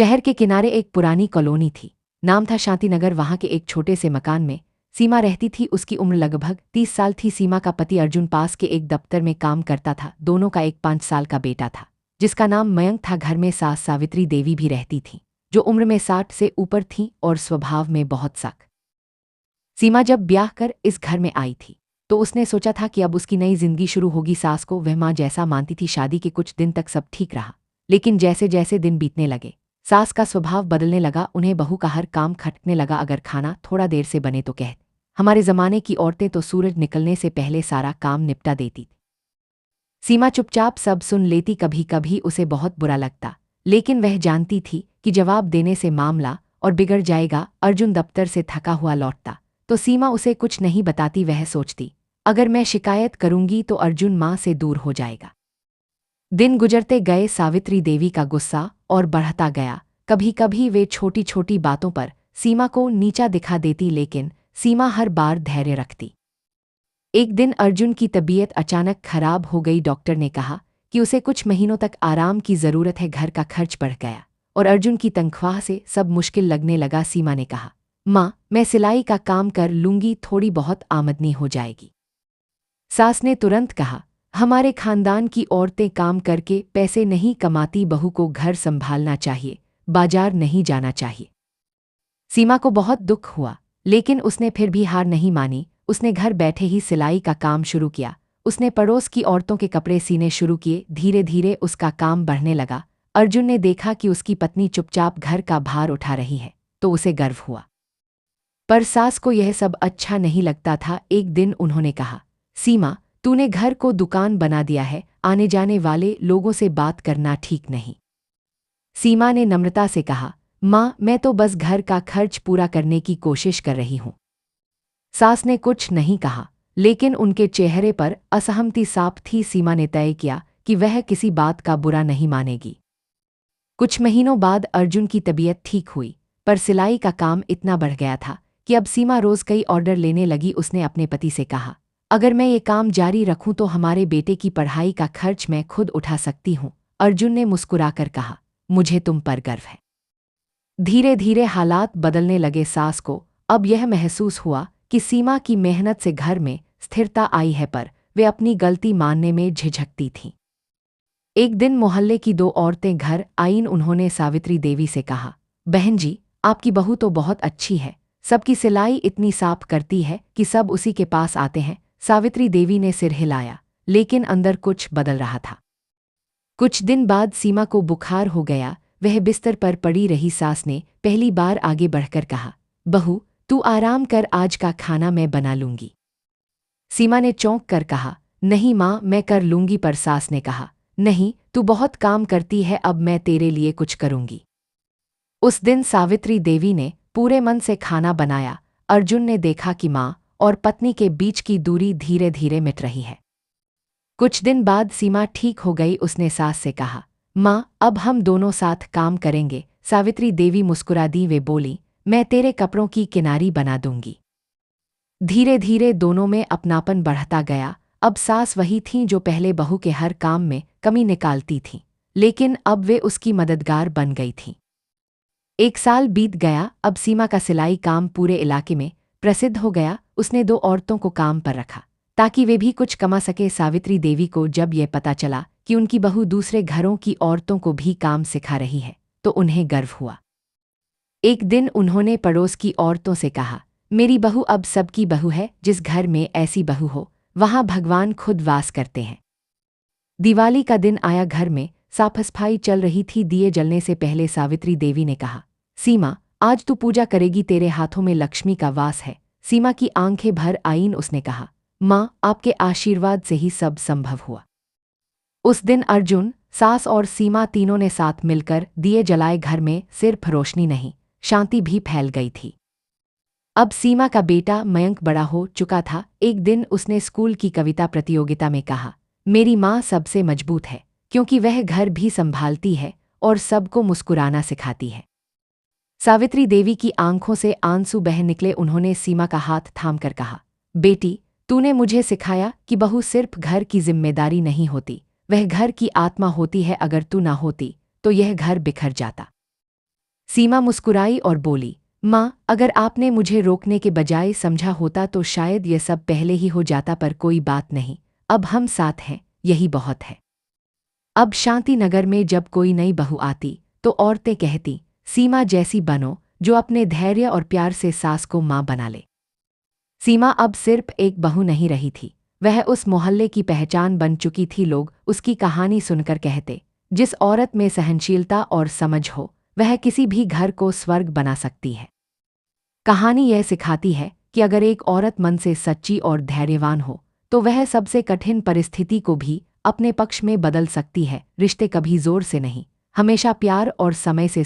शहर के किनारे एक पुरानी कॉलोनी थी। नाम था शांतिनगर। वहां के एक छोटे से मकान में सीमा रहती थी। उसकी उम्र लगभग 30 साल थी। सीमा का पति अर्जुन पास के एक दफ्तर में काम करता था। दोनों का एक 5 साल का बेटा था जिसका नाम मयंक था। घर में सास सावित्री देवी भी रहती थीं जो उम्र में 60 से ऊपर थीं और स्वभाव में बहुत सख्त। सीमा जब ब्याह कर इस घर में आई थी तो उसने सोचा था कि अब उसकी नई जिंदगी शुरू होगी। सास को वह माँ जैसा मानती थी। शादी के कुछ दिन तक सब ठीक रहा, लेकिन जैसे जैसे दिन बीतने लगे सास का स्वभाव बदलने लगा। उन्हें बहू का हर काम खटकने लगा। अगर खाना थोड़ा देर से बने तो कहते, हमारे जमाने की औरतें तो सूरज निकलने से पहले सारा काम निपटा देती। सीमा चुपचाप सब सुन लेती। कभी कभी उसे बहुत बुरा लगता, लेकिन वह जानती थी कि जवाब देने से मामला और बिगड़ जाएगा। अर्जुन दफ्तर से थका हुआ लौटता तो सीमा उसे कुछ नहीं बताती। वह सोचती, अगर मैं शिकायत करूंगी तो अर्जुन माँ से दूर हो जाएगा। दिन गुजरते गए। सावित्री देवी का गुस्सा और बढ़ता गया। कभी कभी वे छोटी छोटी बातों पर सीमा को नीचा दिखा देती, लेकिन सीमा हर बार धैर्य रखती। एक दिन अर्जुन की तबीयत अचानक खराब हो गई। डॉक्टर ने कहा कि उसे कुछ महीनों तक आराम की ज़रूरत है। घर का खर्च बढ़ गया और अर्जुन की तनख्वाह से सब मुश्किल लगने लगा। सीमा ने कहा, माँ, मैं सिलाई का काम कर लूंगी, थोड़ी बहुत आमदनी हो जाएगी। सास ने तुरंत कहा, हमारे खानदान की औरतें काम करके पैसे नहीं कमाती, बहू को घर संभालना चाहिए, बाजार नहीं जाना चाहिए। सीमा को बहुत दुख हुआ, लेकिन उसने फिर भी हार नहीं मानी। उसने घर बैठे ही सिलाई का काम शुरू किया। उसने पड़ोस की औरतों के कपड़े सीने शुरू किए। धीरे धीरे उसका काम बढ़ने लगा। अर्जुन ने देखा कि उसकी पत्नी चुपचाप घर का भार उठा रही है तो उसे गर्व हुआ, पर सास को यह सब अच्छा नहीं लगता था। एक दिन उन्होंने कहा, सीमा, तूने घर को दुकान बना दिया है, आने जाने वाले लोगों से बात करना ठीक नहीं। सीमा ने नम्रता से कहा, माँ, मैं तो बस घर का खर्च पूरा करने की कोशिश कर रही हूँ। सास ने कुछ नहीं कहा, लेकिन उनके चेहरे पर असहमति साफ थी। सीमा ने तय किया कि वह किसी बात का बुरा नहीं मानेगी। कुछ महीनों बाद अर्जुन की तबीयत ठीक हुई, पर सिलाई का काम इतना बढ़ गया था कि अब सीमा रोज कई ऑर्डर लेने लगी। उसने अपने पति से कहा, अगर मैं ये काम जारी रखूं तो हमारे बेटे की पढ़ाई का खर्च मैं खुद उठा सकती हूं। अर्जुन ने मुस्कुराकर कहा, मुझे तुम पर गर्व है। धीरे धीरे हालात बदलने लगे। सास को अब यह महसूस हुआ कि सीमा की मेहनत से घर में स्थिरता आई है, पर वे अपनी गलती मानने में झिझकती थीं। एक दिन मोहल्ले की 2 औरतें घर आईं। उन्होंने सावित्री देवी से कहा, बहन जी, आपकी बहू तो बहुत अच्छी है, सबकी सिलाई इतनी साफ करती है कि सब उसी के पास आते हैं। सावित्री देवी ने सिर हिलाया, लेकिन अंदर कुछ बदल रहा था। कुछ दिन बाद सीमा को बुखार हो गया। वह बिस्तर पर पड़ी रही। सास ने पहली बार आगे बढ़कर कहा, बहू, तू आराम कर, आज का खाना मैं बना लूंगी। सीमा ने चौंक कर कहा, नहीं माँ, मैं कर लूंगी। पर सास ने कहा, नहीं, तू बहुत काम करती है, अब मैं तेरे लिए कुछ करूंगी। उस दिन सावित्री देवी ने पूरे मन से खाना बनाया। अर्जुन ने देखा कि माँ और पत्नी के बीच की दूरी धीरे धीरे मिट रही है। कुछ दिन बाद सीमा ठीक हो गई। उसने सास से कहा, माँ, अब हम दोनों साथ काम करेंगे। सावित्री देवी मुस्कुरा दी। वे बोली, मैं तेरे कपड़ों की किनारी बना दूंगी। धीरे धीरे दोनों में अपनापन बढ़ता गया। अब सास वही थीं जो पहले बहू के हर काम में कमी निकालती थीं, लेकिन अब वे उसकी मददगार बन गई थीं। 1 साल बीत गया। अब सीमा का सिलाई काम पूरे इलाके में प्रसिद्ध हो गया। उसने 2 औरतों को काम पर रखा ताकि वे भी कुछ कमा सके। सावित्री देवी को जब यह पता चला कि उनकी बहू दूसरे घरों की औरतों को भी काम सिखा रही है तो उन्हें गर्व हुआ। एक दिन उन्होंने पड़ोस की औरतों से कहा, मेरी बहू अब सबकी बहू है। जिस घर में ऐसी बहू हो वहां भगवान खुद वास करते हैं। दिवाली का दिन आया। घर में साफ सफाई चल रही थी। दिए जलने से पहले सावित्री देवी ने कहा, सीमा, आज तू पूजा करेगी, तेरे हाथों में लक्ष्मी का वास है। सीमा की आंखें भर आईं। उसने कहा, माँ, आपके आशीर्वाद से ही सब संभव हुआ। उस दिन अर्जुन, सास और सीमा तीनों ने साथ मिलकर दिए जलाए। घर में सिर्फ रोशनी नहीं, शांति भी फैल गई थी। अब सीमा का बेटा मयंक बड़ा हो चुका था। एक दिन उसने स्कूल की कविता प्रतियोगिता में कहा, मेरी माँ सबसे मजबूत है क्योंकि वह घर भी संभालती है और सबको मुस्कुराना सिखाती है। सावित्री देवी की आंखों से आंसू बह निकले। उन्होंने सीमा का हाथ थामकर कहा, बेटी, तूने मुझे सिखाया कि बहू सिर्फ घर की जिम्मेदारी नहीं होती, वह घर की आत्मा होती है। अगर तू ना होती तो यह घर बिखर जाता। सीमा मुस्कुराई और बोली, माँ, अगर आपने मुझे रोकने के बजाय समझा होता तो शायद ये सब पहले ही हो जाता, पर कोई बात नहीं, अब हम साथ हैं, यही बहुत है। अब शांतिनगर में जब कोई नई बहू आती तो औरतें कहती, सीमा जैसी बनो, जो अपने धैर्य और प्यार से सास को माँ बना ले। सीमा अब सिर्फ एक बहू नहीं रही थी, वह उस मोहल्ले की पहचान बन चुकी थी। लोग उसकी कहानी सुनकर कहते, जिस औरत में सहनशीलता और समझ हो, वह किसी भी घर को स्वर्ग बना सकती है। कहानी यह सिखाती है कि अगर एक औरत मन से सच्ची और धैर्यवान हो, तो वह सबसे कठिन परिस्थिति को भी अपने पक्ष में बदल सकती है। रिश्ते कभी जोर से नहीं, हमेशा प्यार और समय से